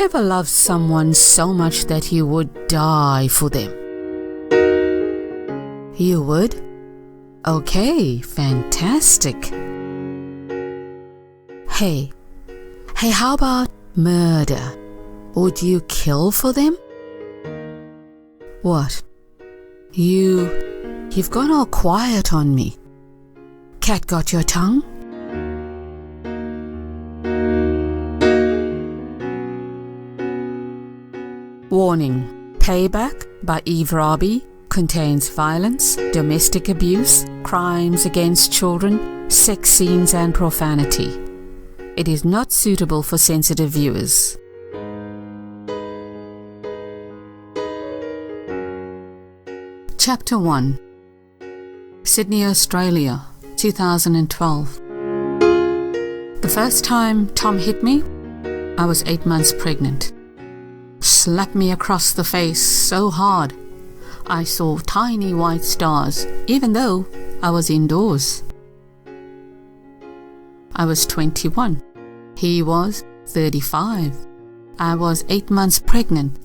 ever loved someone so much that you would die for them? You would? Okay, fantastic. Hey, how about murder? Would you kill for them? What? You've gone all quiet on me. Cat got your tongue? Warning: Payback by Eve Robbie contains violence, domestic abuse, crimes against children, sex scenes and profanity. It is not suitable for sensitive viewers. Chapter 1. Sydney, Australia, 2012. The first time Tom hit me, I was 8 months pregnant. Slapped me across the face so hard, I saw tiny white stars, even though I was indoors. I was 21. He was 35. I was 8 months pregnant.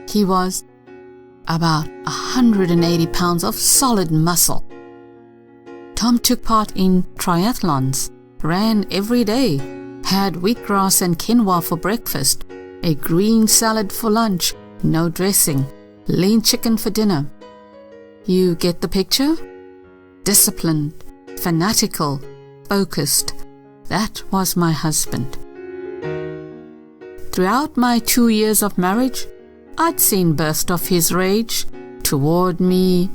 He was about 180 pounds of solid muscle. Tom took part in triathlons, ran every day, had wheatgrass and quinoa for breakfast, a green salad for lunch, no dressing, lean chicken for dinner. You get the picture? Disciplined, fanatical, focused. That was my husband. Throughout my 2 years of marriage, I'd seen bursts of his rage toward me,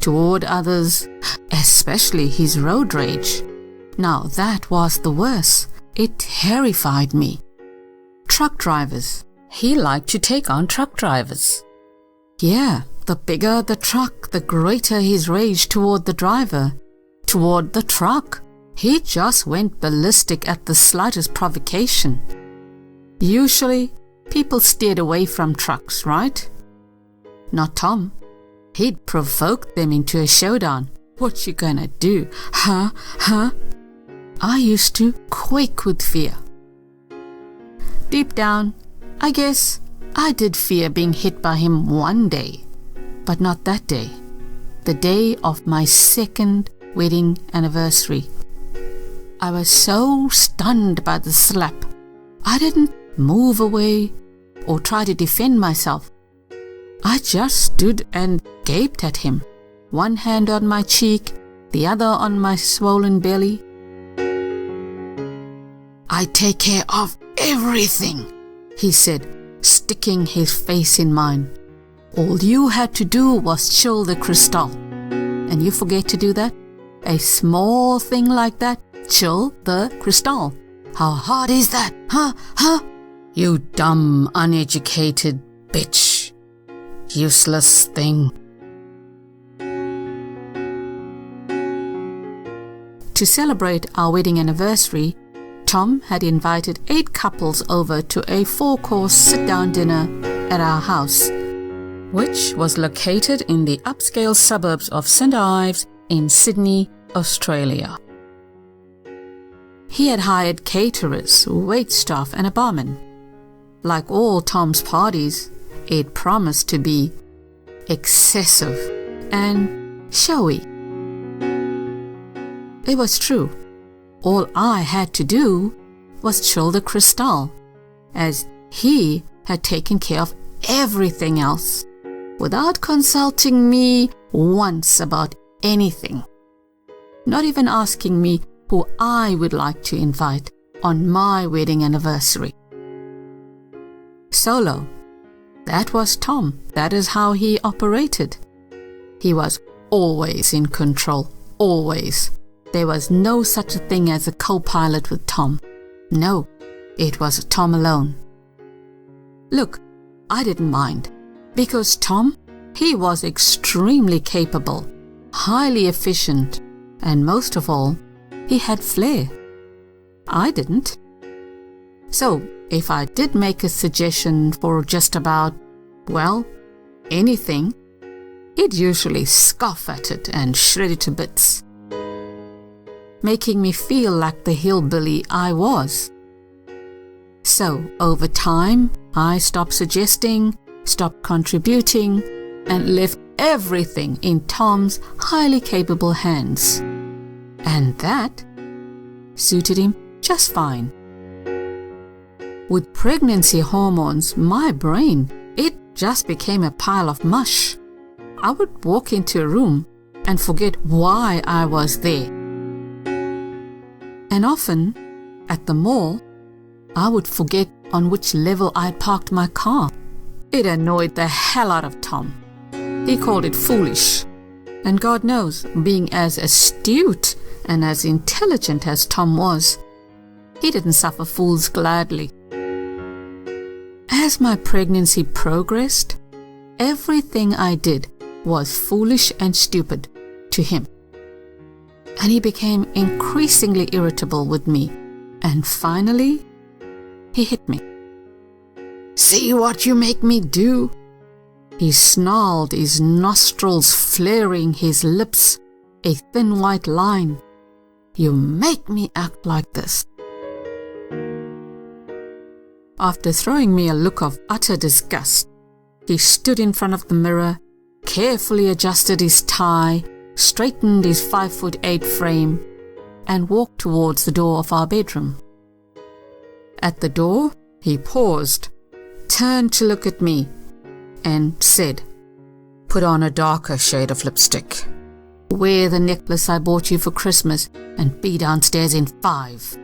toward others, especially his road rage. Now that was the worst. It terrified me. Truck drivers. He liked to take on truck drivers. Yeah, the bigger the truck, the greater his rage toward the driver, toward the truck. He just went ballistic at the slightest provocation. Usually, people steered away from trucks, right? Not Tom. He'd provoke them into a showdown. What you gonna do? Huh? I used to quake with fear. Deep down, I guess I did fear being hit by him one day, but not that day. The day of my second wedding anniversary. I was so stunned by the slap. I didn't move away or try to defend myself. I just stood and gaped at him, one hand on my cheek, the other on my swollen belly. I take care of everything, he said, sticking his face in mine. All you had to do was chill the crystal. And you forget to do that? A small thing like that, chill the crystal. How hard is that? Huh? You dumb, uneducated bitch. Useless thing. To celebrate our wedding anniversary, Tom had invited 8 couples over to a 4-course sit-down dinner at our house, which was located in the upscale suburbs of St. Ives in Sydney, Australia. He had hired caterers, waitstaff and a barman. Like all Tom's parties, it promised to be excessive and showy. It was true. All I had to do was chill the crystal, as he had taken care of everything else, without consulting me once about anything, not even asking me who I would like to invite on my wedding anniversary. Solo. That was Tom. That is how he operated. He was always in control. Always. There was no such a thing as a co-pilot with Tom. No, it was Tom alone. Look, I didn't mind, because Tom, he was extremely capable, highly efficient, and most of all, he had flair. I didn't. So, if I did make a suggestion for just about, well, anything, he'd usually scoff at it and shred it to bits, making me feel like the hillbilly I was. So, over time, I stopped suggesting, stopped contributing, and left everything in Tom's highly capable hands. And that suited him just fine. With pregnancy hormones, my brain, it just became a pile of mush. I would walk into a room and forget why I was there. And often, at the mall, I would forget on which level I'd parked my car. It annoyed the hell out of Tom. He called it foolish. And God knows, being as astute and as intelligent as Tom was, he didn't suffer fools gladly. As my pregnancy progressed, everything I did was foolish and stupid to him. And he became increasingly irritable with me. And finally, he hit me. "See what you make me do?" He snarled, his nostrils flaring, his lips a thin white line. "You make me act like this." After throwing me a look of utter disgust, he stood in front of the mirror, carefully adjusted his tie, straightened his 5'8" frame, and walked towards the door of our bedroom. At the door, he paused, turned to look at me, and said, "Put on a darker shade of lipstick. Wear the necklace I bought you for Christmas and be downstairs in 5.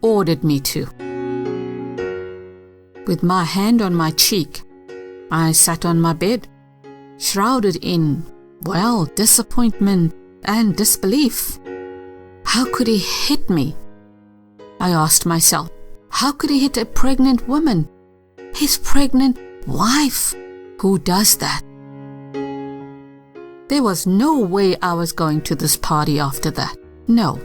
Ordered me to. With my hand on my cheek, I sat on my bed, shrouded in, well, disappointment and disbelief. How could he hit me? I asked myself, how could he hit a pregnant woman? His pregnant wife? Who does that? There was no way I was going to this party after that. No,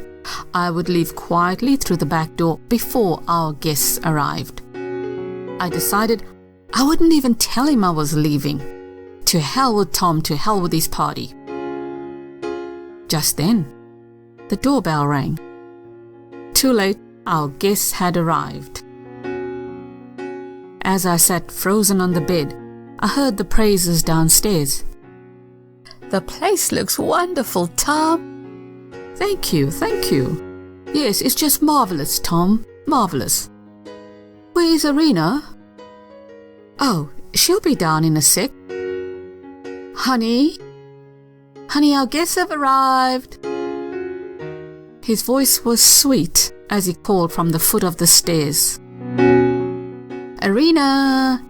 I would leave quietly through the back door before our guests arrived. I decided I wouldn't even tell him I was leaving. To hell with Tom, to hell with his party. Just then, the doorbell rang. Too late, our guests had arrived. As I sat frozen on the bed, I heard the praises downstairs. "The place looks wonderful, Tom." Thank you. Yes, it's just marvelous, Tom. Marvelous. Where's Arena?" "Oh, she'll be down in a sec." Honey, our guests have arrived." His voice was sweet as he called from the foot of the stairs. Arena,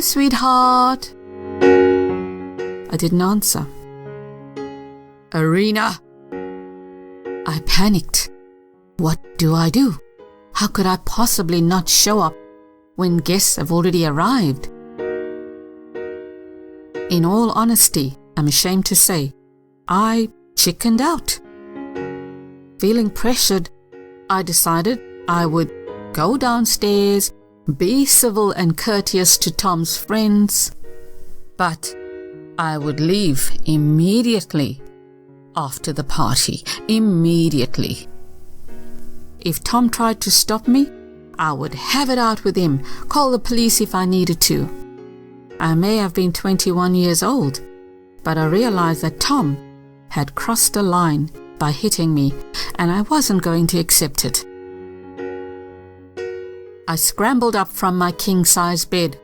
sweetheart." I didn't answer. "Arena!" I panicked. What do I do? How could I possibly not show up when guests have already arrived? In all honesty, I'm ashamed to say, I chickened out. Feeling pressured, I decided I would go downstairs, be civil and courteous to Tom's friends, but I would leave immediately after the party. Immediately. If Tom tried to stop me, I would have it out with him, call the police if I needed to. I may have been 21 years old, but I realized that Tom had crossed a line by hitting me, and I wasn't going to accept it. I scrambled up from my king-size bed,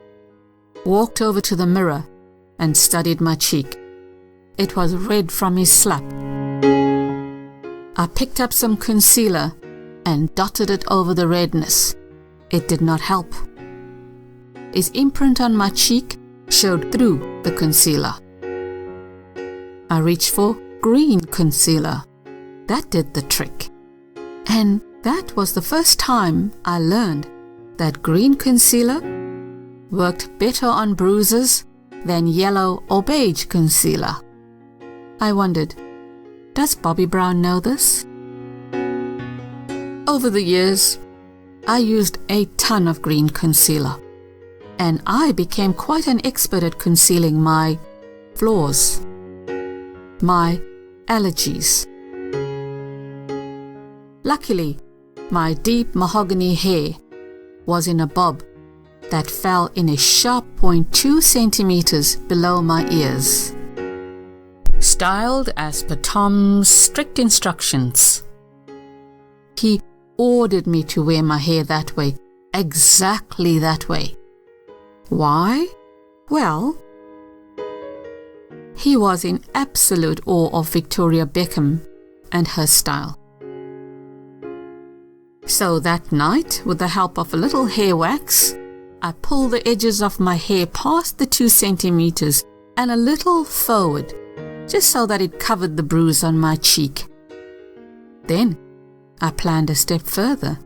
walked over to the mirror, and studied my cheek. It was red from his slap. I picked up some concealer and dotted it over the redness. It did not help. His imprint on my cheek showed through the concealer. I reached for green concealer. That did the trick. And that was the first time I learned that green concealer worked better on bruises than yellow or beige concealer. I wondered, does Bobby Brown know this? Over the years, I used a ton of green concealer, and I became quite an expert at concealing my flaws, my allergies. Luckily, my deep mahogany hair was in a bob that fell in a sharp point 2 centimeters below my ears. Styled as per Tom's strict instructions. He ordered me to wear my hair that way, exactly that way. Why? Well, he was in absolute awe of Victoria Beckham and her style. So that night, with the help of a little hair wax, I pulled the edges of my hair past the 2 centimeters and a little forward, just so that it covered the bruise on my cheek. Then I planned a step further.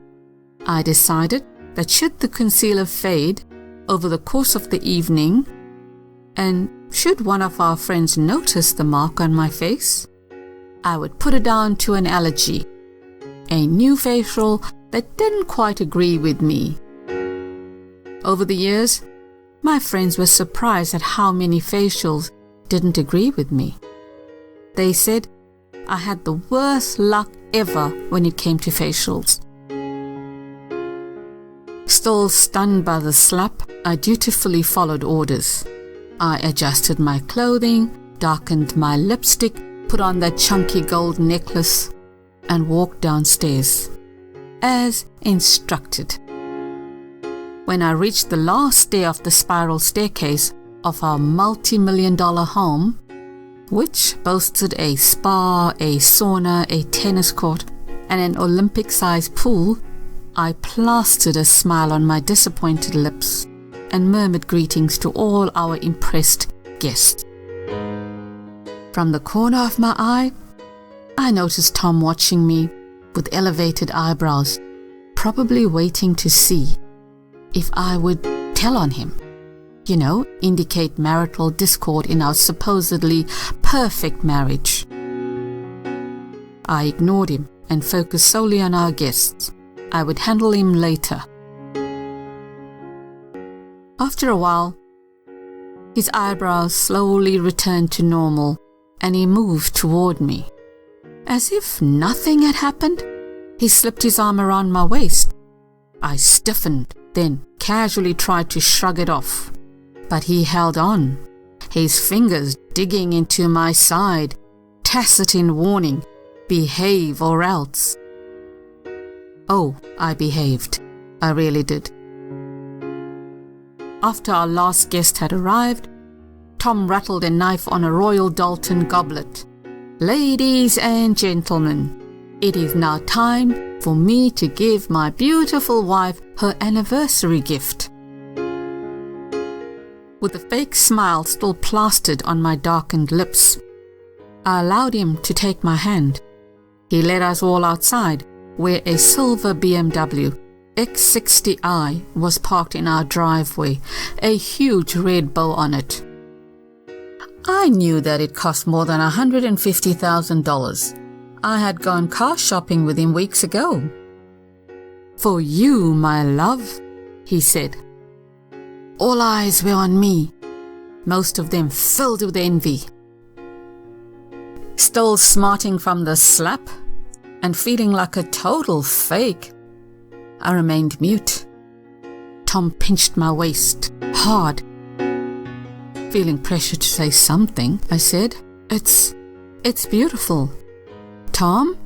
I decided that should the concealer fade over the course of the evening, and should one of our friends notice the mark on my face, I would put it down to an allergy, a new facial that didn't quite agree with me. Over the years, my friends were surprised at how many facials didn't agree with me. They said I had the worst luck ever when it came to facials. Still stunned by the slap, I dutifully followed orders. I adjusted my clothing, darkened my lipstick, put on that chunky gold necklace, and walked downstairs, as instructed. When I reached the last stair of the spiral staircase of our multi-million-dollar home, which boasted a spa, a sauna, a tennis court, and an Olympic-sized pool, I plastered a smile on my disappointed lips and murmured greetings to all our impressed guests. From the corner of my eye, I noticed Tom watching me with elevated eyebrows, probably waiting to see if I would tell on him. Indicate marital discord in our supposedly perfect marriage. I ignored him and focused solely on our guests. I would handle him later. After a while, his eyebrows slowly returned to normal and he moved toward me. As if nothing had happened, he slipped his arm around my waist. I stiffened, then casually tried to shrug it off. But he held on, his fingers digging into my side, tacit in warning, behave or else. Oh, I behaved. I really did. After our last guest had arrived, Tom rattled a knife on a Royal Dalton goblet. Ladies and gentlemen, it is now time for me to give my beautiful wife her anniversary gift. With a fake smile still plastered on my darkened lips, I allowed him to take my hand. He led us all outside, where a silver BMW X60i was parked in our driveway, a huge red bow on it. I knew that it cost more than $150,000. I had gone car shopping with him weeks ago. For you, my love, he said. All eyes were on me, most of them filled with envy. Still smarting from the slap and feeling like a total fake, I remained mute. Tom pinched my waist hard. Feeling pressure to say something, I said, It's beautiful. Tom?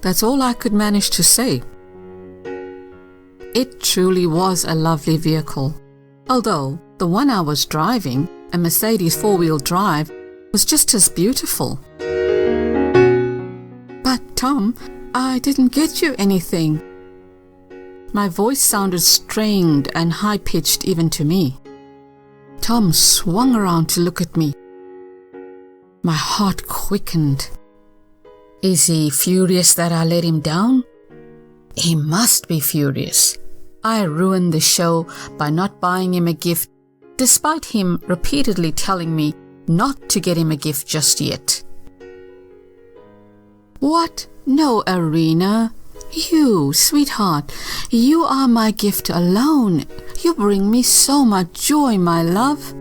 That's all I could manage to say. It truly was a lovely vehicle, although the one I was driving, a Mercedes 4-wheel drive, was just as beautiful. But Tom, I didn't get you anything. My voice sounded strained and high-pitched even to me. Tom swung around to look at me. My heart quickened. Is he furious that I let him down? He must be furious. I ruined the show by not buying him a gift, despite him repeatedly telling me not to get him a gift just yet. What? No, Arena. You, sweetheart, you are my gift alone. You bring me so much joy, my love.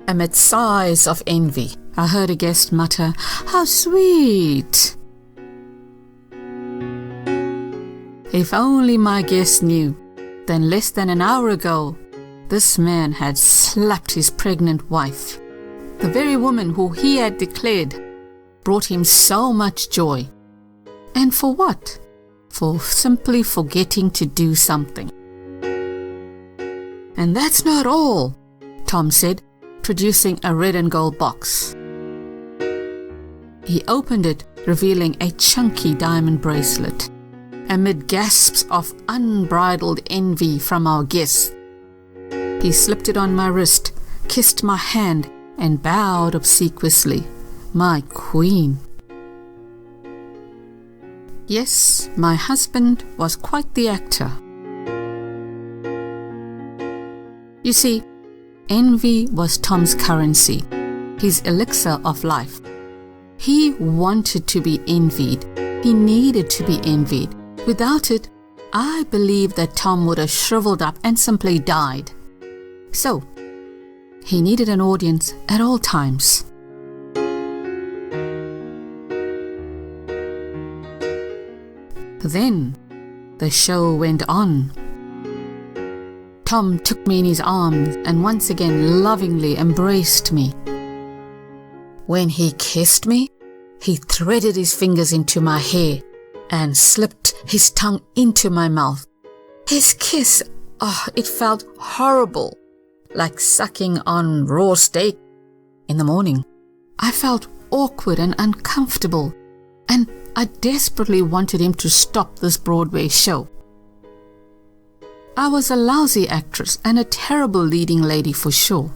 Amid sighs of envy, I heard a guest mutter, How sweet! If only my guest knew Then less than an hour ago, this man had slapped his pregnant wife. The very woman who he had declared brought him so much joy. And for what? For simply forgetting to do something. And that's not all, Tom said, producing a red and gold box. He opened it, revealing a chunky diamond bracelet. Amid gasps of unbridled envy from our guests, he slipped it on my wrist, kissed my hand, and bowed obsequiously. My queen. Yes, my husband was quite the actor. You see, envy was Tom's currency, his elixir of life. He wanted to be envied. He needed to be envied. Without it, I believe that Tom would have shriveled up and simply died. So, he needed an audience at all times. Then, the show went on. Tom took me in his arms and once again lovingly embraced me. When he kissed me, he threaded his fingers into my hair and slipped his tongue into my mouth. His kiss, it felt horrible, like sucking on raw steak. In the morning, I felt awkward and uncomfortable, and I desperately wanted him to stop this Broadway show. I was a lousy actress and a terrible leading lady for sure.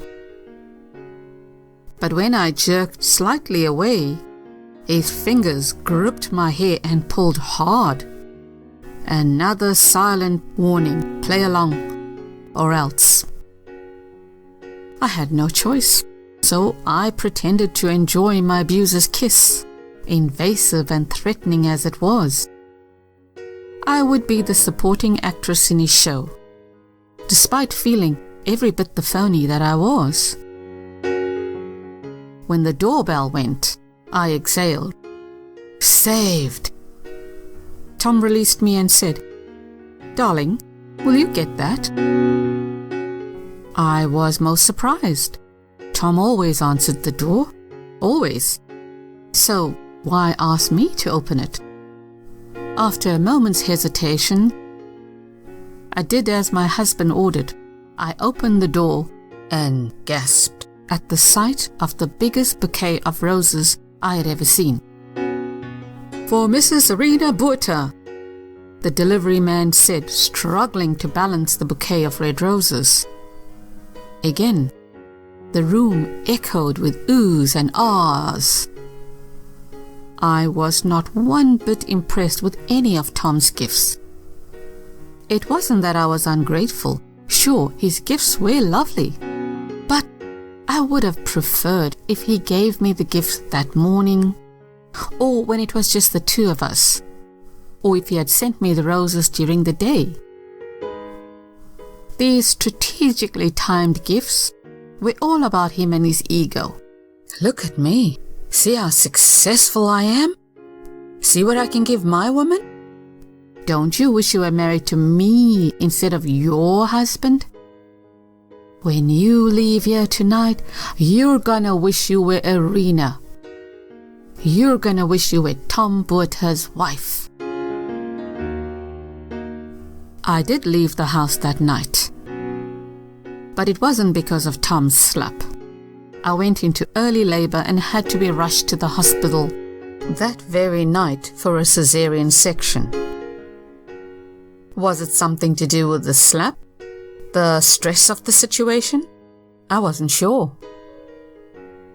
But when I jerked slightly away, his fingers gripped my hair and pulled hard. Another silent warning, play along, or else. I had no choice, so I pretended to enjoy my abuser's kiss, invasive and threatening as it was. I would be the supporting actress in his show, despite feeling every bit the phony that I was. When the doorbell went, I exhaled. Saved. Tom released me and said, "Darling, will you get that?" I was most surprised. Tom always answered the door. Always. So why ask me to open it? After a moment's hesitation, I did as my husband ordered. I opened the door and gasped at the sight of the biggest bouquet of roses I had ever seen. "For Mrs. Serena Buerta," the delivery man said, struggling to balance the bouquet of red roses. Again, the room echoed with oohs and ahs. I was not one bit impressed with any of Tom's gifts. It wasn't that I was ungrateful. Sure, his gifts were lovely. But I would have preferred if he gave me the gifts that morning, or when it was just the two of us, or if he had sent me the roses during the day. These strategically timed gifts were all about him and his ego. Look at me. See how successful I am? See what I can give my woman? Don't you wish you were married to me instead of your husband? When you leave here tonight, you're gonna wish you were Irina. You're gonna wish you were Tom Buerta's wife. I did leave the house that night. But it wasn't because of Tom's slap. I went into early labor and had to be rushed to the hospital that very night for a cesarean section. Was it something to do with the slap? The stress of the situation? I wasn't sure.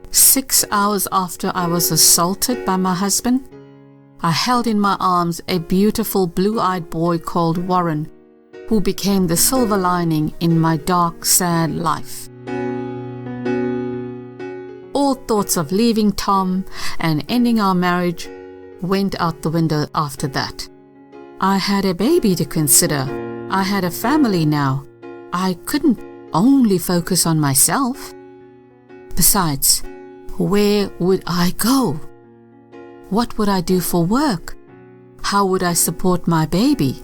6 hours after I was assaulted by my husband, I held in my arms a beautiful blue-eyed boy called Warren, who became the silver lining in my dark, sad life. All thoughts of leaving Tom and ending our marriage went out the window after that. I had a baby to consider. I had a family now. I couldn't only focus on myself. Besides, where would I go? What would I do for work? How would I support my baby?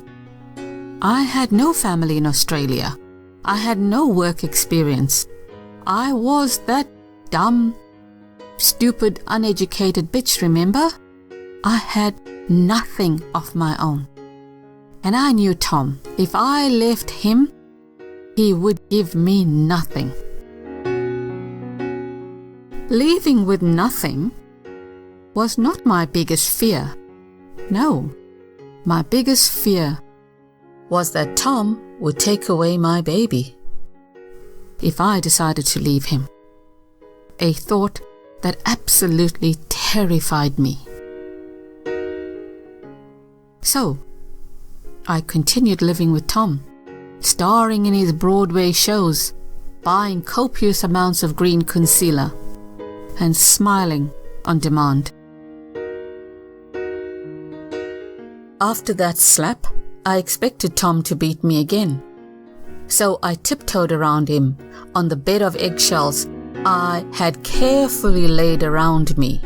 I had no family in Australia. I had no work experience. I was that dumb, stupid, uneducated bitch, remember? I had nothing of my own. And I knew Tom, if I left him, he would give me nothing. Leaving with nothing was not my biggest fear. No, my biggest fear was that Tom would take away my baby if I decided to leave him. A thought that absolutely terrified me. So, I continued living with Tom, starring in his Broadway shows, buying copious amounts of green concealer, and smiling on demand. After that slap, I expected Tom to beat me again. So I tiptoed around him on the bed of eggshells I had carefully laid around me,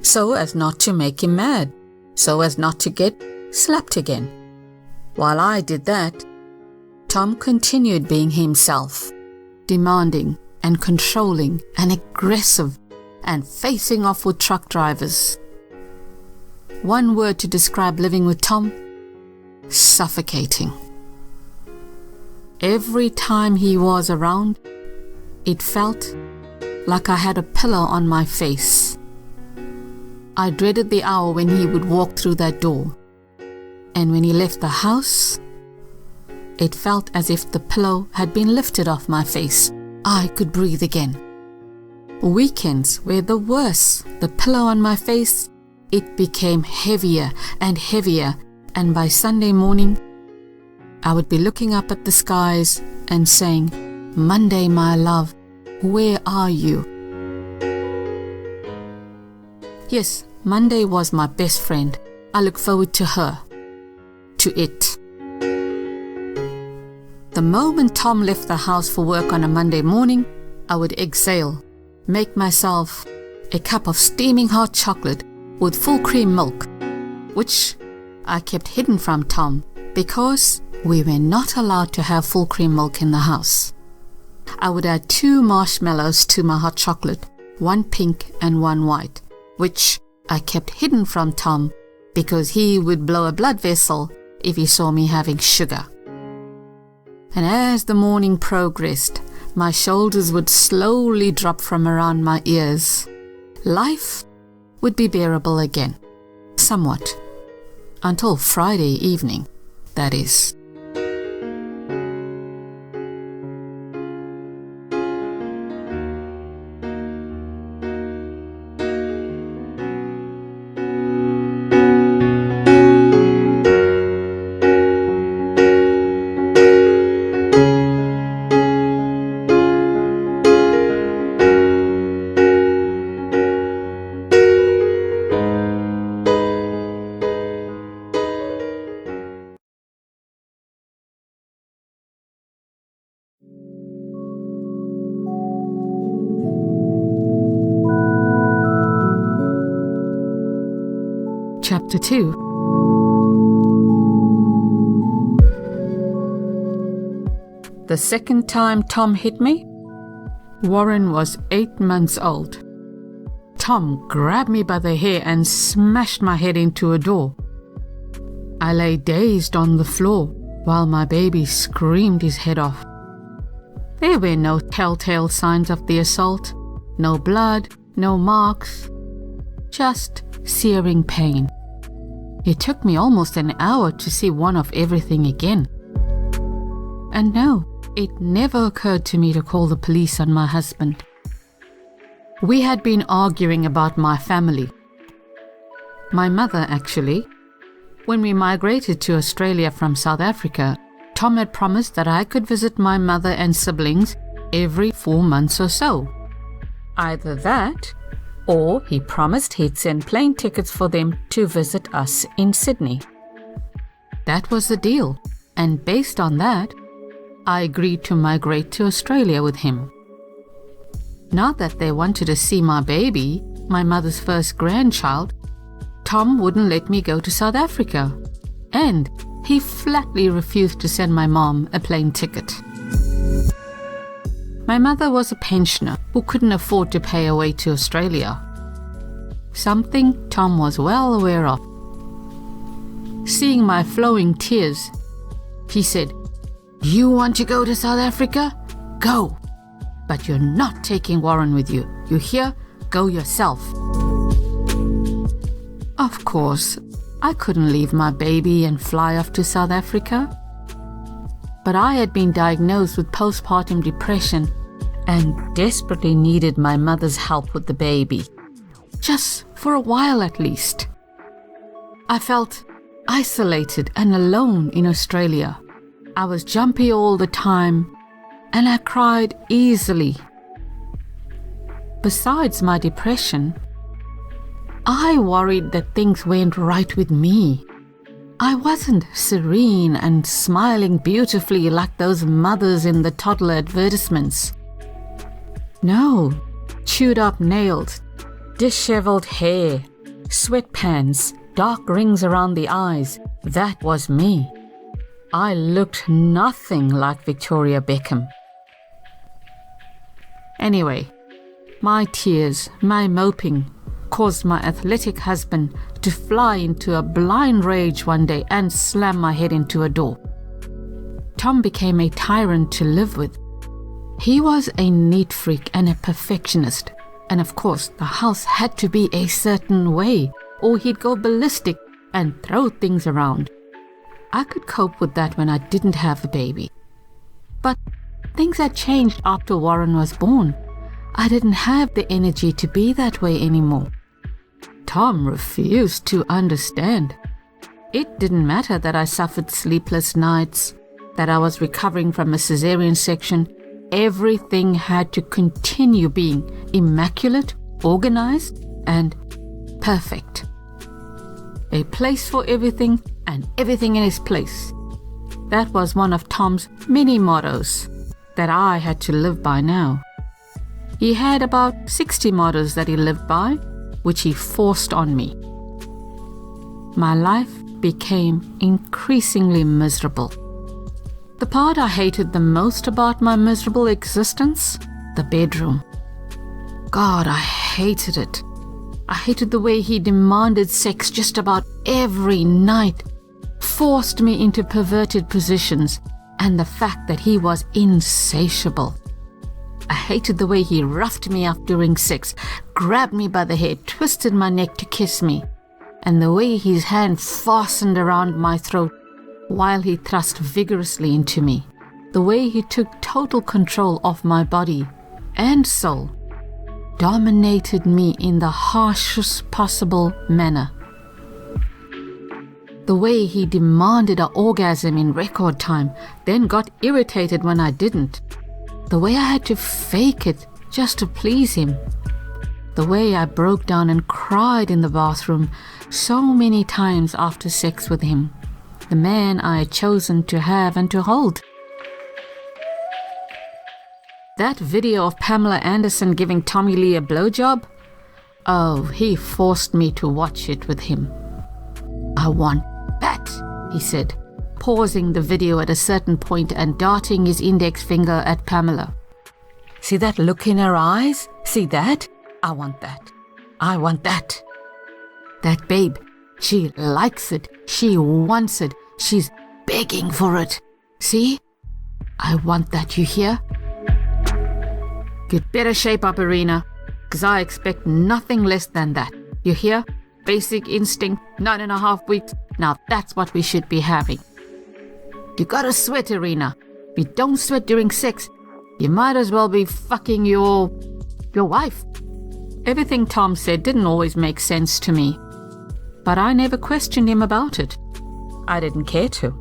so as not to make him mad, so as not to get slapped again. While I did that, Tom continued being himself, demanding and controlling and aggressive and facing off with truck drivers. One word to describe living with Tom: suffocating. Every time he was around, it felt like I had a pillow on my face. I dreaded the hour when he would walk through that door. And when he left the house, it felt as if the pillow had been lifted off my face. I could breathe again. Weekends were the worst. The pillow on my face, it became heavier and heavier, and by Sunday morning, I would be looking up at the skies and saying, "Monday, my love, where are you?" Yes, Monday was my best friend. I look forward to her, to it. The moment Tom left the house for work on a Monday morning, I would exhale, make myself a cup of steaming hot chocolate with full cream milk, which I kept hidden from Tom because we were not allowed to have full cream milk in the house. I would add 2 marshmallows to my hot chocolate, 1 pink and 1 white, which I kept hidden from Tom because he would blow a blood vessel if he saw me having sugar. And as the morning progressed, my shoulders would slowly drop from around my ears. Life would be bearable again, somewhat, until Friday evening, that is. Chapter 2. The second time Tom hit me, Warren was 8 months old. Tom grabbed me by the hair and smashed my head into a door. I lay dazed on the floor while my baby screamed his head off. There were no telltale signs of the assault, no blood, no marks, just searing pain. It took me almost an hour to see one of everything again. And no, it never occurred to me to call the police on my husband. We had been arguing about my family. My mother, actually. When we migrated to Australia from South Africa, Tom had promised that I could visit my mother and siblings every 4 months or so. Either that, or he promised he'd send plane tickets for them to visit us in Sydney. That was the deal, and based on that, I agreed to migrate to Australia with him. Now that they wanted to see my baby, my mother's first grandchild, Tom wouldn't let me go to South Africa, and he flatly refused to send my mom a plane ticket. My mother was a pensioner who couldn't afford to pay her way to Australia. Something Tom was well aware of. Seeing my flowing tears, he said, "You want to go to South Africa? Go. But you're not taking Warren with you. You hear? Go yourself." Of course, I couldn't leave my baby and fly off to South Africa. But I had been diagnosed with postpartum depression and desperately needed my mother's help with the baby. Just for a while at least. I felt isolated and alone in Australia. I was jumpy all the time and I cried easily. Besides my depression, I worried that things went right with me. I wasn't serene and smiling beautifully like those mothers in the toddler advertisements. No, chewed up nails, disheveled hair, sweatpants, dark rings around the eyes. That was me. I looked nothing like Victoria Beckham. Anyway, my tears, my moping, caused my athletic husband to fly into a blind rage one day and slam my head into a door. Tom became a tyrant to live with. He was a neat freak and a perfectionist, and of course the house had to be a certain way or he'd go ballistic and throw things around. I could cope with that when I didn't have a baby. But things had changed after Warren was born. I didn't have the energy to be that way anymore. Tom refused to understand. It didn't matter that I suffered sleepless nights, that I was recovering from a cesarean section. Everything had to continue being immaculate, organized, and perfect. A place for everything and everything in its place. That was one of Tom's many mottos that I had to live by now. He had about 60 mottos that he lived by, which he forced on me. My life became increasingly miserable. The part I hated the most about my miserable existence? The bedroom. God, I hated it. I hated the way he demanded sex just about every night, forced me into perverted positions, and the fact that he was insatiable. I hated the way he roughed me up during sex, grabbed me by the hair, twisted my neck to kiss me, and the way his hand fastened around my throat while he thrust vigorously into me. The way he took total control of my body and soul, dominated me in the harshest possible manner. The way he demanded an orgasm in record time, then got irritated when I didn't. The way I had to fake it just to please him. The way I broke down and cried in the bathroom so many times after sex with him, the man I had chosen to have and to hold. That video of Pamela Anderson giving Tommy Lee a blowjob? Oh, he forced me to watch it with him. "I want that," he said, pausing the video at a certain point and darting his index finger at Pamela. "See that look in her eyes? See that? I want that. I want that. That babe, she likes it. She wants it. She's begging for it. See? I want that, you hear? You'd better shape up, Irina, because I expect nothing less than that. You hear? Basic instinct, 9.5 weeks. Now that's what we should be having. You gotta sweat, Irina. If you don't sweat during sex, you might as well be fucking your wife." Everything Tom said didn't always make sense to me, but I never questioned him about it. I didn't care to.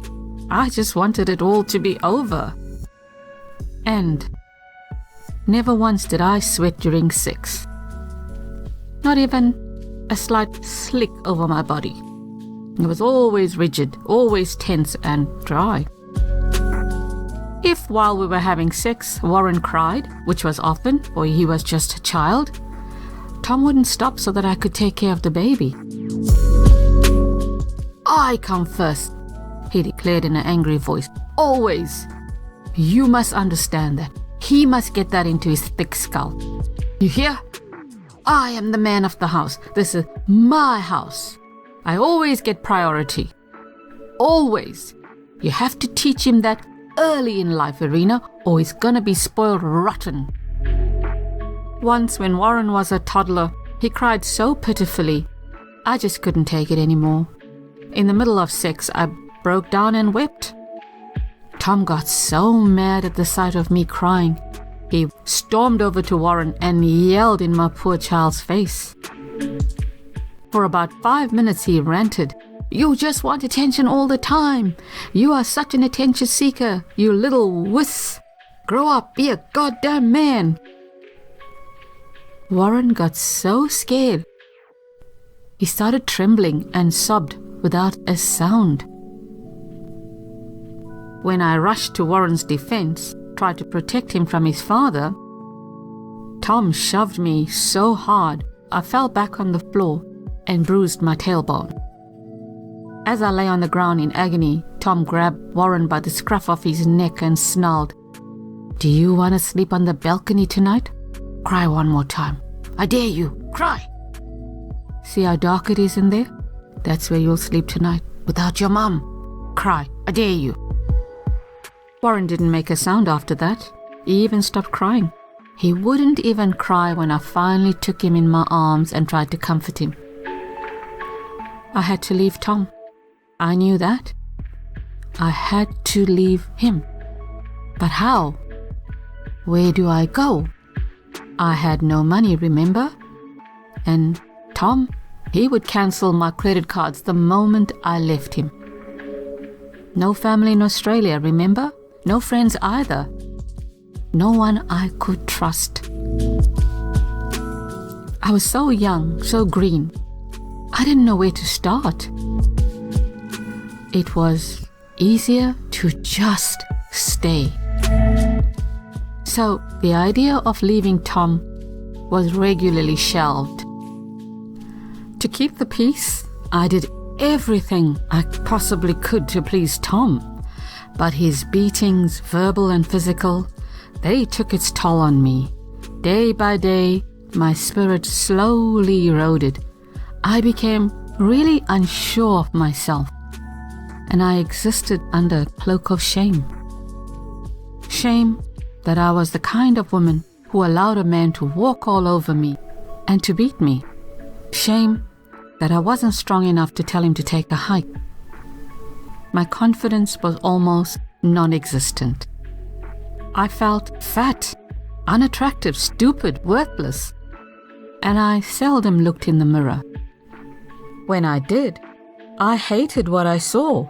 I just wanted it all to be over. And never once did I sweat during sex. Not even a slight slick over my body. It was always rigid, always tense and dry. If while we were having sex, Warren cried, which was often, for he was just a child, Tom wouldn't stop so that I could take care of the baby. I come first. he declared in an angry voice. Always. You must understand that. He must get that into his thick skull. You hear? I am the man of the house. This is my house. I always get priority. Always. You have to teach him that early in life, Irina, or he's gonna be spoiled rotten. Once when Warren was a toddler, he cried so pitifully, I just couldn't take it anymore. In the middle of sex, I broke down and wept. Tom got so mad at the sight of me crying. He stormed over to Warren and yelled in my poor child's face. For about 5 minutes he ranted. You just want attention all the time. You are such an attention seeker, you little wuss. Grow up, be a goddamn man. Warren got so scared. He started trembling and sobbed without a sound. When I rushed to Warren's defense, tried to protect him from his father, Tom shoved me so hard I fell back on the floor and bruised my tailbone. As I lay on the ground in agony, Tom grabbed Warren by the scruff of his neck and snarled, Do you want to sleep on the balcony tonight? Cry one more time. I dare you. Cry. See how dark it is in there? That's where you'll sleep tonight, without your mum. Cry. I dare you. Warren didn't make a sound after that. He even stopped crying. He wouldn't even cry when I finally took him in my arms and tried to comfort him. I had to leave Tom. I knew that. I had to leave him. But how? Where do I go? I had no money, remember? And Tom, he would cancel my credit cards the moment I left him. No family in Australia, remember? No friends either. No one I could trust. I was so young, so green. I didn't know where to start. It was easier to just stay. So the idea of leaving Tom was regularly shelved. To keep the peace, I did everything I possibly could to please Tom. But his beatings, verbal and physical, they took its toll on me. Day by day, my spirit slowly eroded. I became really unsure of myself, and I existed under a cloak of shame. Shame that I was the kind of woman who allowed a man to walk all over me and to beat me. Shame that I wasn't strong enough to tell him to take a hike. My confidence was almost non-existent. I felt fat, unattractive, stupid, worthless, and I seldom looked in the mirror. When I did, I hated what I saw.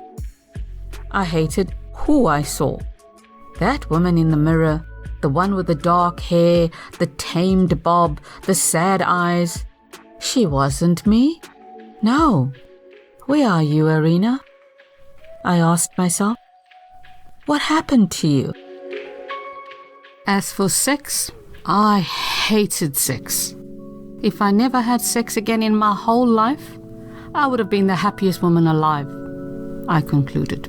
I hated who I saw. That woman in the mirror, the one with the dark hair, the tamed bob, the sad eyes, she wasn't me. No. Where are you, Irina? I asked myself. What happened to you? As for sex, I hated sex. If I never had sex again in my whole life, I would have been the happiest woman alive, I concluded.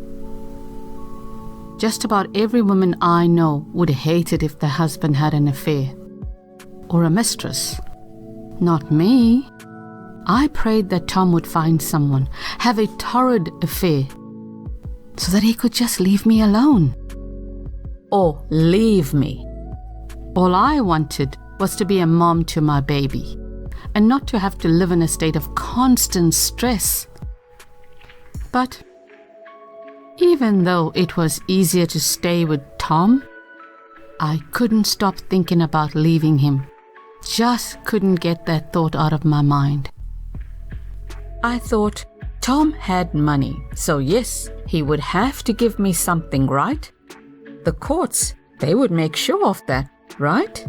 Just about every woman I know would hate it if their husband had an affair or a mistress. Not me. I prayed that Tom would find someone, have a torrid affair, so that he could just leave me alone. Or leave me. All I wanted was to be a mom to my baby, and not to have to live in a state of constant stress. But even though it was easier to stay with Tom, I couldn't stop thinking about leaving him. Just couldn't get that thought out of my mind. I thought Tom had money, so yes, he would have to give me something, right? The courts, they would make sure of that, right?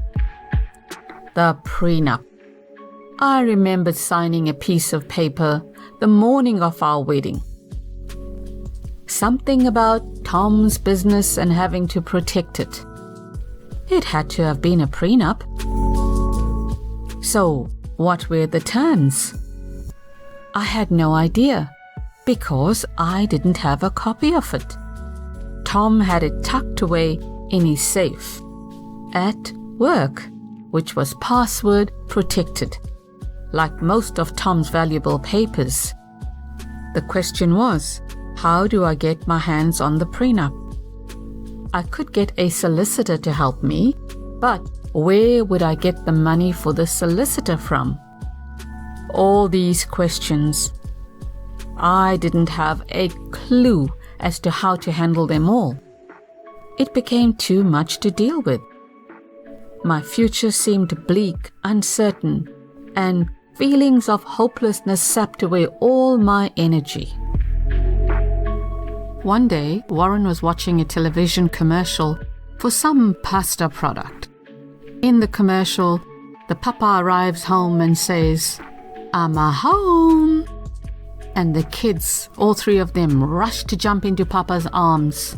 The prenup. I remembered signing a piece of paper the morning of our wedding. Something about Tom's business and having to protect it. It had to have been a prenup. So, what were the terms? I had no idea, because I didn't have a copy of it. Tom had it tucked away in his safe at work, which was password protected, like most of Tom's valuable papers. The question was, how do I get my hands on the prenup? I could get a solicitor to help me, but where would I get the money for the solicitor from? All these questions. I didn't have a clue as to how to handle them all. It became too much to deal with. My future seemed bleak, uncertain, and feelings of hopelessness sapped away all my energy. One day, Warren was watching a television commercial for some pasta product. In the commercial, the papa arrives home and says, "I'm home." And the kids, all three of them, rush to jump into Papa's arms.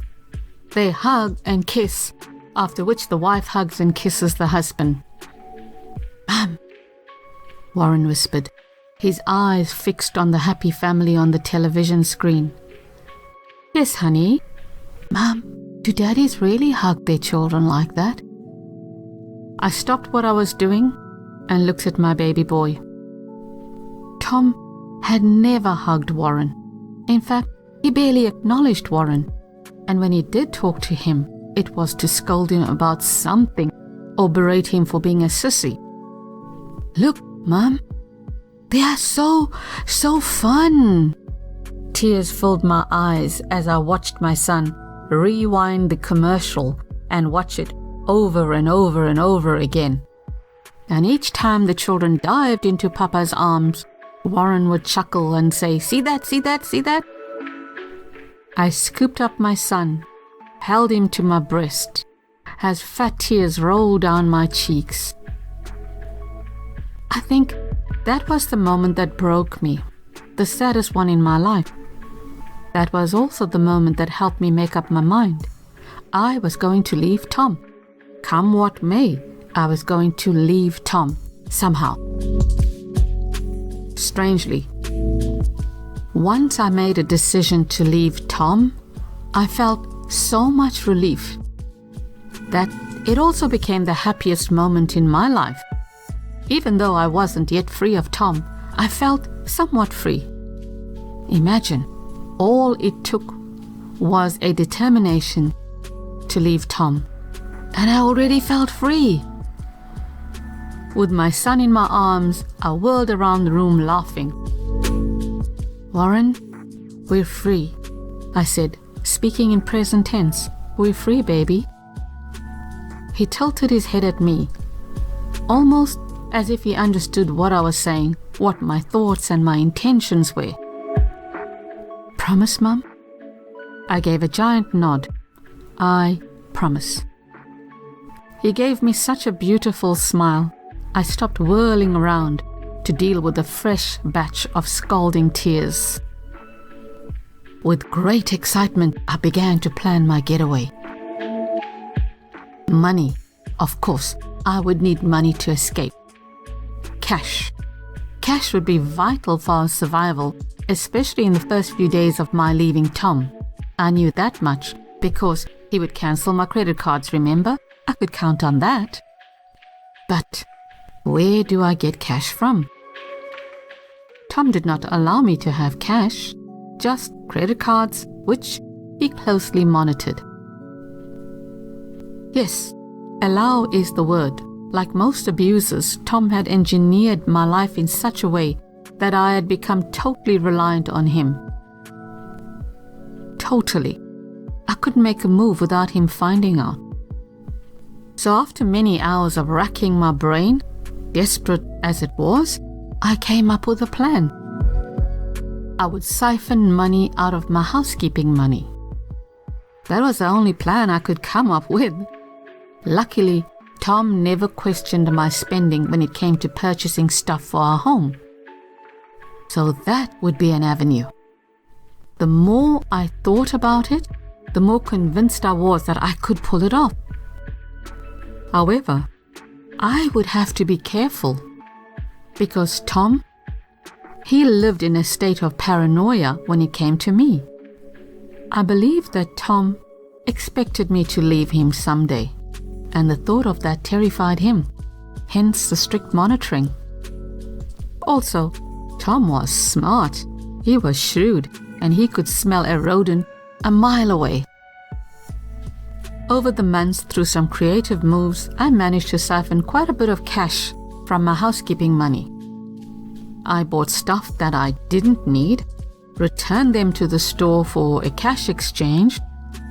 They hug and kiss, after which the wife hugs and kisses the husband. "Mum," Warren whispered, his eyes fixed on the happy family on the television screen. "Yes, honey." "Mum, do daddies really hug their children like that?" I stopped what I was doing and looked at my baby boy. Tom had never hugged Warren. In fact, he barely acknowledged Warren, and when he did talk to him, it was to scold him about something or berate him for being a sissy. "Look, Mum, they are so fun." Tears filled my eyes as I watched my son rewind the commercial and watch it over and over and over again. And each time the children dived into Papa's arms, Warren would chuckle and say, "See that, see that, see that?" I scooped up my son, held him to my breast, as fat tears rolled down my cheeks. I think that was the moment that broke me, the saddest one in my life. That was also the moment that helped me make up my mind. I was going to leave Tom. Come what may, I was going to leave Tom somehow. Strangely, once I made a decision to leave Tom, I felt so much relief that it also became the happiest moment in my life. Even though I wasn't yet free of Tom, I felt somewhat free. Imagine, all it took was a determination to leave Tom, and I already felt free. With my son in my arms, I whirled around the room laughing. "Warren, we're free," I said, speaking in present tense. "We're free, baby." He tilted his head at me, almost as if he understood what I was saying, what my thoughts and my intentions were. "Promise, Mum?" I gave a giant nod. "I promise." He gave me such a beautiful smile. I stopped whirling around to deal with a fresh batch of scalding tears. With great excitement, I began to plan my getaway. Money. Of course, I would need money to escape. Cash. Cash would be vital for our survival, especially in the first few days of my leaving Tom. I knew that much because he would cancel my credit cards, remember? I could count on that. But where do I get cash from? Tom did not allow me to have cash, just credit cards, which he closely monitored. Yes, allow is the word. Like most abusers, Tom had engineered my life in such a way that I had become totally reliant on him. Totally. I couldn't make a move without him finding out. So after many hours of racking my brain, desperate as it was, I came up with a plan. I would siphon money out of my housekeeping money. That was the only plan I could come up with. Luckily, Tom never questioned my spending when it came to purchasing stuff for our home. So that would be an avenue. The more I thought about it, the more convinced I was that I could pull it off. However, I would have to be careful because Tom, He lived in a state of paranoia when it came to me. I believe that Tom expected me to leave him someday, and the thought of that terrified him, hence the strict monitoring. Also, Tom was smart. He was shrewd, and he could smell a rodent a mile away. Over the months, through some creative moves, I managed to siphon quite a bit of cash from my housekeeping money. I bought stuff that I didn't need, returned them to the store for a cash exchange,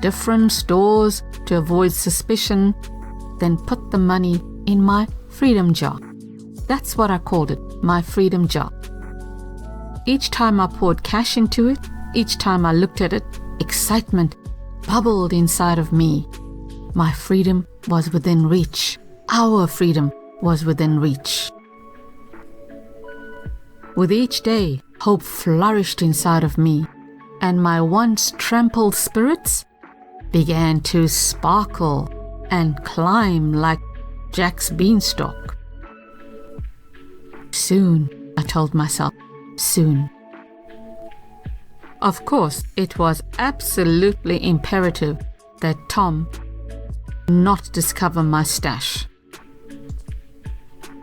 different stores to avoid suspicion, then put the money in my freedom jar. That's what I called it, my freedom jar. Each time I poured cash into it, each time I looked at it, excitement bubbled inside of me. My freedom was within reach. Our freedom was within reach. With each day, hope flourished inside of me, and my once trampled spirits began to sparkle and climb like Jack's beanstalk. Soon, I told myself, soon. Of course, it was absolutely imperative that Tom not discover my stash.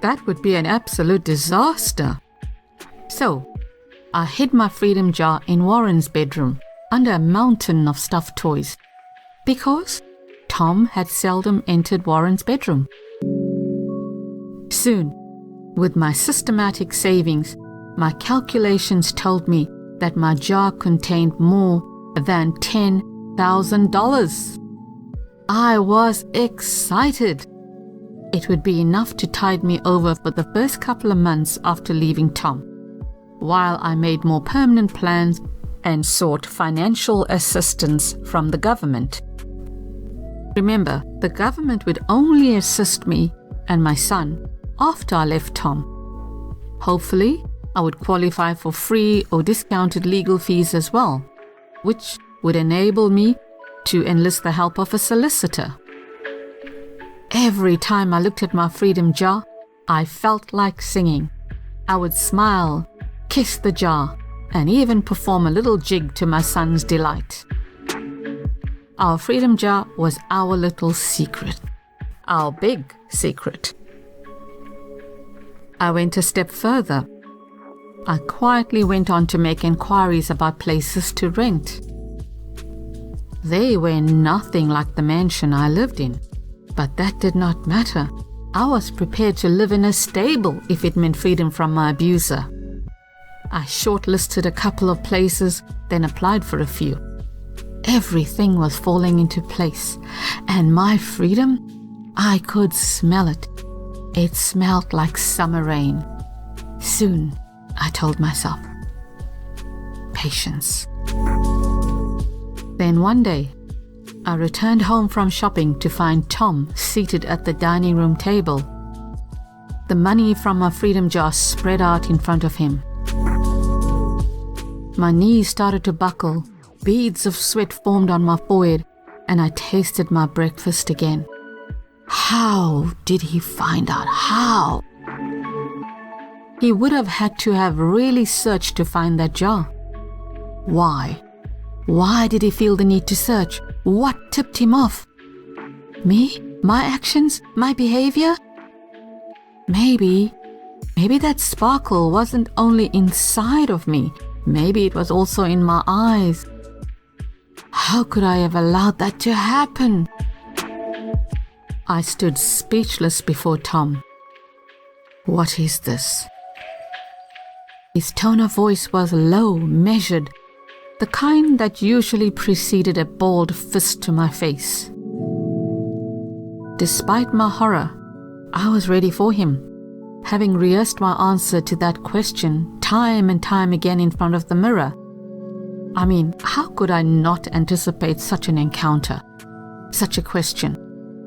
That would be an absolute disaster. So, I hid my freedom jar in Warren's bedroom under a mountain of stuffed toys, because Tom had seldom entered Warren's bedroom. Soon, with my systematic savings, my calculations told me that my jar contained more than $10,000. I was excited. It would be enough to tide me over for the first couple of months after leaving Tom, while I made more permanent plans and sought financial assistance from the government. Remember, the government would only assist me and my son after I left Tom. Hopefully, I would qualify for free or discounted legal fees as well, which would enable me to enlist the help of a solicitor. Every time I looked at my freedom jar, I felt like singing. I would smile, kiss the jar, and even perform a little jig to my son's delight. Our freedom jar was our little secret, our big secret. I went a step further. I quietly went on to make inquiries about places to rent. They were nothing like the mansion I lived in, but that did not matter. I was prepared to live in a stable if it meant freedom from my abuser. I shortlisted a couple of places, then applied for a few. Everything was falling into place, and my freedom, I could smell it. It smelled like summer rain. Soon, I told myself. Patience. Then one day, I returned home from shopping to find Tom seated at the dining room table. The money from my freedom jar spread out in front of him. My knees started to buckle, beads of sweat formed on my forehead, and I tasted my breakfast again. How did he find out? How? He would have had to have really searched to find that jar. Why? Why did he feel the need to search? What tipped him off? Me? My actions? My behavior? Maybe that sparkle wasn't only inside of me. Maybe it was also in my eyes. How could I have allowed that to happen? I stood speechless before Tom. What is this? His tone of voice was low, measured, the kind that usually preceded a balled fist to my face. Despite my horror, I was ready for him, having rehearsed my answer to that question time and time again in front of the mirror. I mean, how could I not anticipate such an encounter, such a question?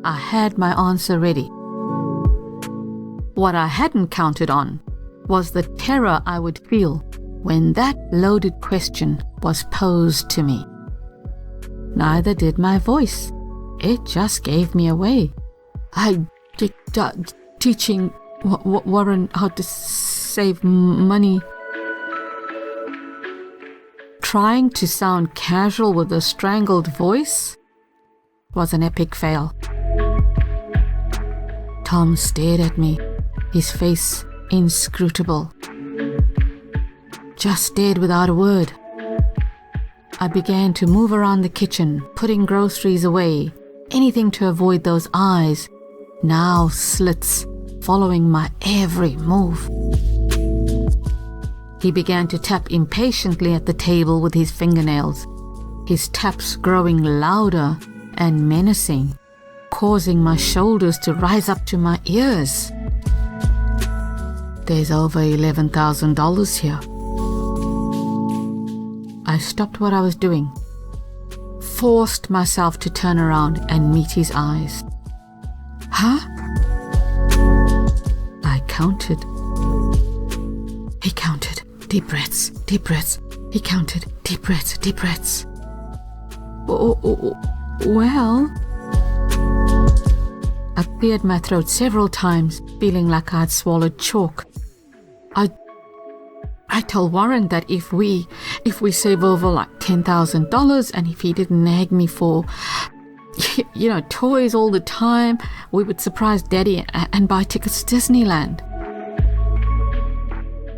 I had my answer ready. What I hadn't counted on was the terror I would feel when that loaded question was posed to me. Neither did my voice. It just gave me away. Teaching Warren how to save money. trying to sound casual with a strangled voice was an epic fail. Tom stared at me, his face inscrutable. Just stared without a word. I began to move around the kitchen, putting groceries away, anything to avoid those eyes, now slits, following my every move. He began to tap impatiently at the table with his fingernails, his taps growing louder and menacing, causing my shoulders to rise up to my ears. There's over $11,000 here. I stopped what I was doing, forced myself to turn around and meet his eyes. Huh? I counted. He counted. Deep breaths, deep breaths. He counted. Deep breaths, deep breaths. Well... I cleared my throat several times, feeling like I'd swallowed chalk. I told Warren that if we save over like $10,000 and if he didn't nag me for, toys all the time, we would surprise Daddy and buy tickets to Disneyland.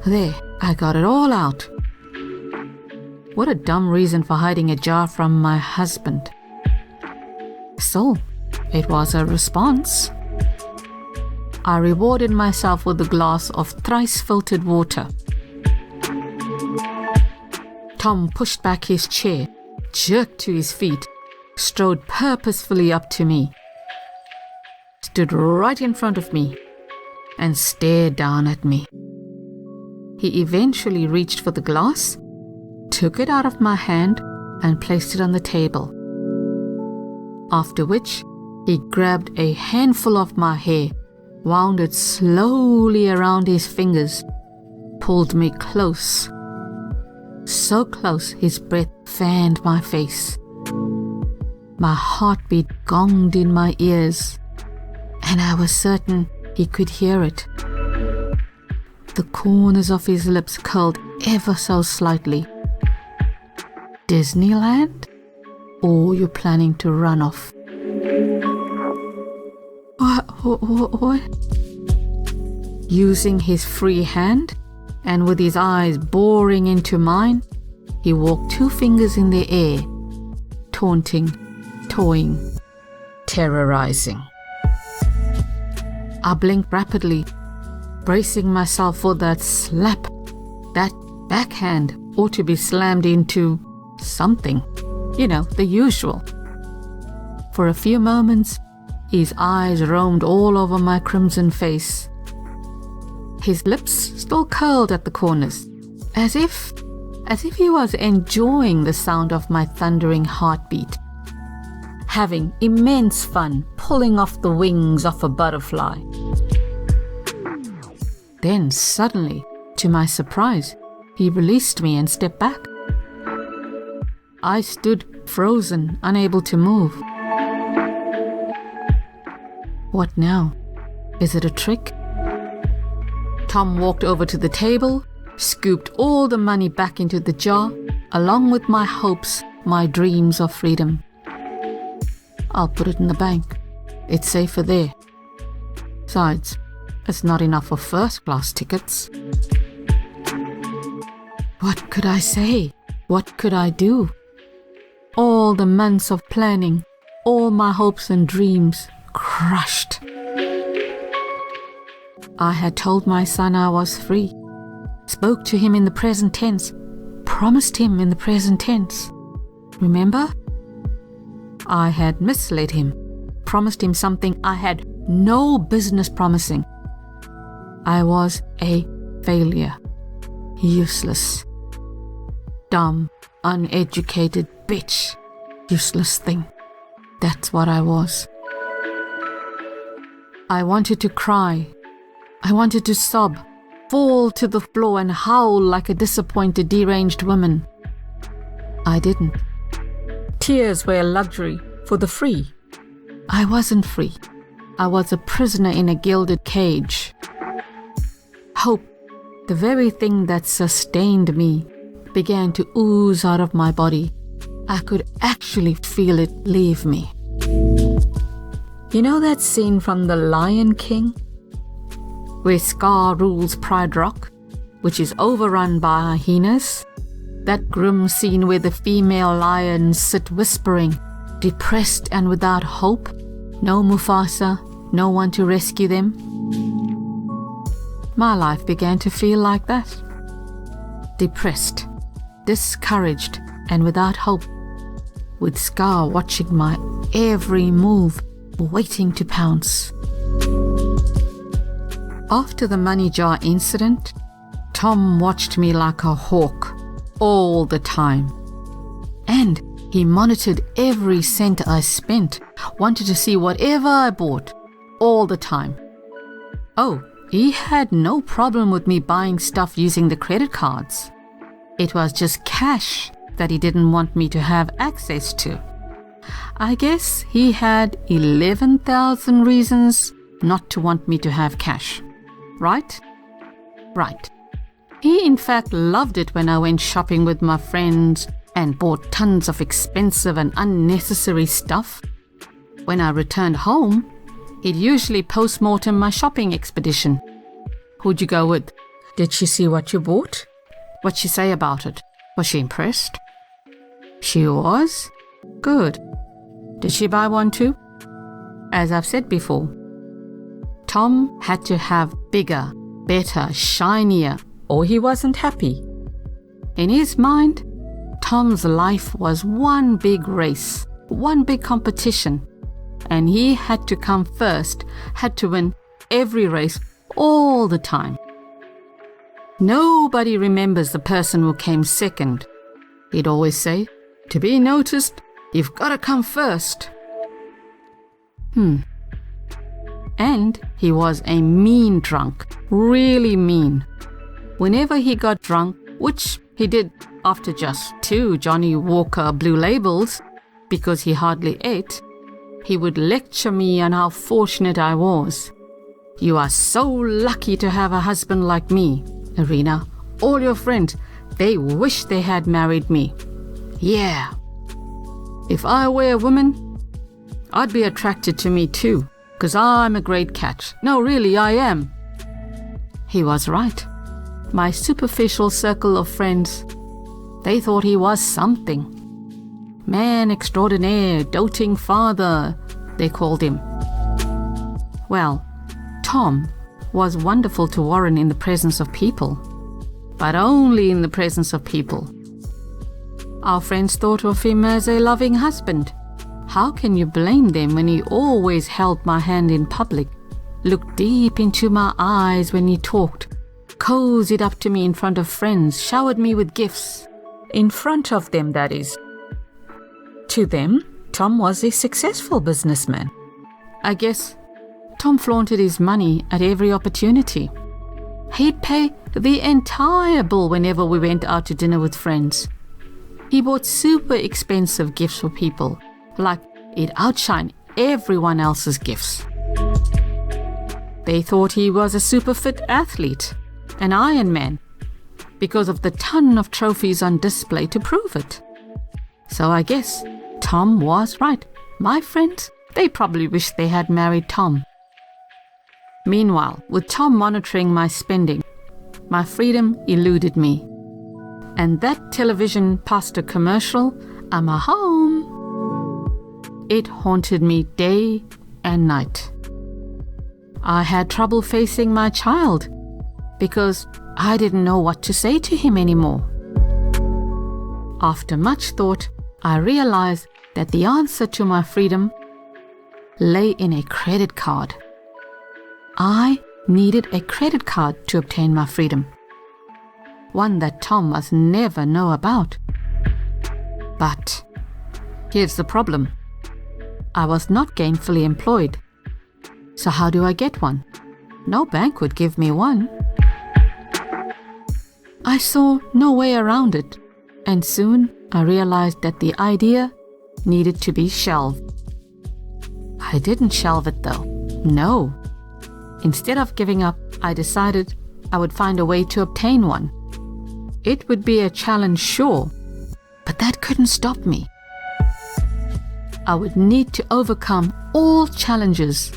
There, I got it all out. What a dumb reason for hiding a jar from my husband. So, it was a response. I rewarded myself with a glass of thrice filtered water. Tom pushed back his chair, jerked to his feet, strode purposefully up to me, stood right in front of me, and stared down at me. He eventually reached for the glass, took it out of my hand, and placed it on the table. After which, he grabbed a handful of my hair, wound it slowly around his fingers, pulled me close. So close his breath fanned my face. My heartbeat gonged in my ears, and I was certain he could hear it. The corners of his lips curled ever so slightly. Disneyland? Or you're planning to run off? What? Using his free hand, and with his eyes boring into mine, he walked 2 fingers in the air, taunting, toying, terrorizing. I blinked rapidly, bracing myself for that slap. That backhand ought to be slammed into something, the usual. For a few moments, his eyes roamed all over my crimson face. His lips still curled at the corners, as if he was enjoying the sound of my thundering heartbeat, having immense fun pulling off the wings of a butterfly. Then suddenly, to my surprise, he released me and stepped back. I stood frozen, unable to move. What now? Is it a trick? Tom walked over to the table, scooped all the money back into the jar, along with my hopes, my dreams of freedom. I'll put it in the bank. It's safer there. Besides, it's not enough for first-class tickets. What could I say? What could I do? All the months of planning, all my hopes and dreams crushed. I had told my son I was free, spoke to him in the present tense, promised him in the present tense. Remember? I had misled him, promised him something I had no business promising. I was a failure, useless, dumb, uneducated bitch, useless thing. That's what I was. I wanted to cry. I wanted to sob, fall to the floor and howl like a disappointed, deranged woman. I didn't. Tears were a luxury for the free. I wasn't free. I was a prisoner in a gilded cage. Hope, the very thing that sustained me, began to ooze out of my body. I could actually feel it leave me. You know that scene from The Lion King? Where Scar rules Pride Rock, which is overrun by hyenas? That grim scene where the female lions sit whispering, depressed and without hope? No Mufasa, no one to rescue them? My life began to feel like that. Depressed, discouraged, and without hope, with Scar watching my every move, waiting to pounce. After the money jar incident, Tom watched me like a hawk all the time. And he monitored every cent I spent, wanted to see whatever I bought, all the time. Oh, he had no problem with me buying stuff using the credit cards. It was just cash that he didn't want me to have access to. I guess he had 11,000 reasons not to want me to have cash. Right? Right. He in fact loved it when I went shopping with my friends and bought tons of expensive and unnecessary stuff. When I returned home, he'd usually post-mortem my shopping expedition. Who'd you go with? Did she see what you bought? What'd she say about it? Was she impressed? She was? Good. Did she buy one too? As I've said before, Tom had to have bigger, better, shinier, or he wasn't happy. In his mind, Tom's life was one big race, one big competition, and he had to come first, had to win every race all the time. Nobody remembers the person who came second. He'd always say, to be noticed, you've got to come first. And he was a mean drunk, really mean. Whenever he got drunk, which he did after just 2 Johnny Walker Blue Labels, because he hardly ate, he would lecture me on how fortunate I was. You are so lucky to have a husband like me, Irina. All your friends, they wish they had married me. Yeah. If I were a woman, I'd be attracted to me too, because I'm a great catch. No, really, I am. He was right. My superficial circle of friends, they thought he was something. Man extraordinaire, doting father, they called him. Well, Tom was wonderful to Warren in the presence of people, but only in the presence of people. Our friends thought of him as a loving husband. How can you blame them when he always held my hand in public, looked deep into my eyes when he talked, cozied up to me in front of friends, showered me with gifts. In front of them, that is. To them, Tom was a successful businessman. I guess Tom flaunted his money at every opportunity. He'd pay the entire bill whenever we went out to dinner with friends. He bought super expensive gifts for people, like it outshined everyone else's gifts. They thought he was a super fit athlete, an Iron Man, because of the ton of trophies on display to prove it. So I guess Tom was right. My friends, they probably wish they had married Tom. Meanwhile, with Tom monitoring my spending, my freedom eluded me. And that television pasta commercial, "I'm a home," it haunted me day and night. I had trouble facing my child because I didn't know what to say to him anymore. After much thought, I realized that the answer to my freedom lay in a credit card. I needed a credit card to obtain my freedom, one that Tom must never know about. But here's the problem. I was not gainfully employed. So how do I get one? No bank would give me one. I saw no way around it, and soon I realized that the idea needed to be shelved. I didn't shelve it though. No. Instead of giving up, I decided I would find a way to obtain one. It would be a challenge, sure, but that couldn't stop me. I would need to overcome all challenges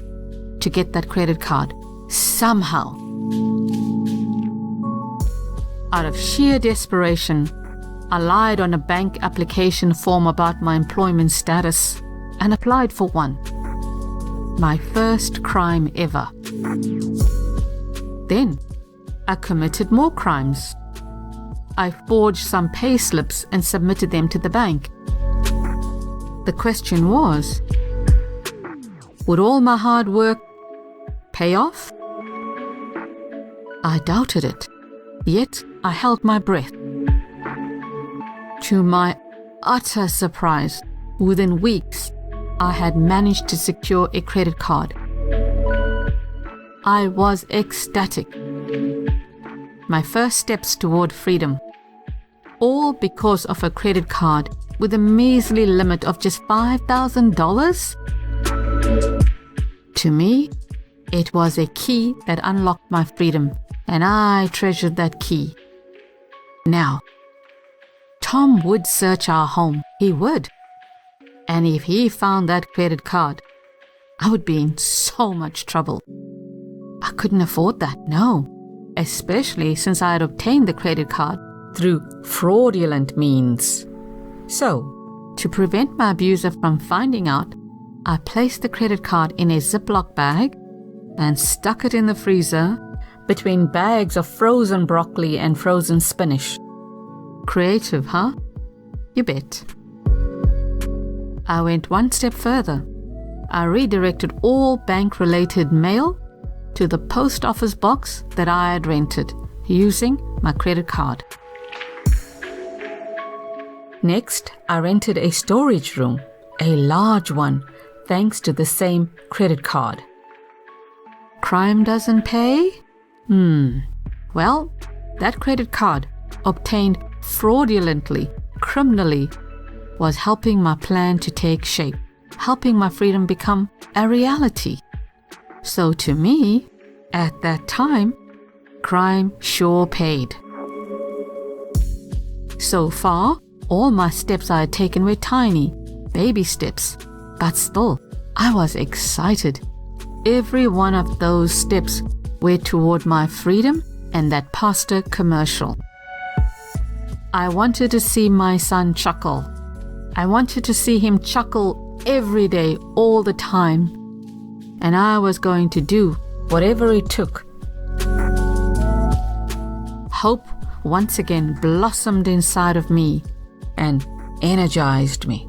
to get that credit card, somehow. Out of sheer desperation, I lied on a bank application form about my employment status and applied for one. My first crime ever. Then, I committed more crimes. I forged some pay slips and submitted them to the bank. The question was, would all my hard work pay off? I doubted it, yet I held my breath. To my utter surprise, within weeks, I had managed to secure a credit card. I was ecstatic. My first steps toward freedom, all because of a credit card with a measly limit of just $5,000? To me, it was a key that unlocked my freedom, and I treasured that key. Now, Tom would search our home. He would. And if he found that credit card, I would be in so much trouble. I couldn't afford that, no. Especially since I had obtained the credit card through fraudulent means. So, to prevent my abuser from finding out, I placed the credit card in a Ziploc bag and stuck it in the freezer between bags of frozen broccoli and frozen spinach. Creative, huh? You bet. I went one step further. I redirected all bank-related mail to the post office box that I had rented using my credit card. Next, I rented a storage room, a large one, thanks to the same credit card. Crime doesn't pay? Well, that credit card, obtained fraudulently, criminally, was helping my plan to take shape, helping my freedom become a reality. So to me, at that time, crime sure paid. So far, all my steps I had taken were tiny, baby steps, but still, I was excited. Every one of those steps were toward my freedom and that pasta commercial. I wanted to see my son chuckle. I wanted to see him chuckle every day, all the time. And I was going to do whatever it took. Hope once again blossomed inside of me and energized me.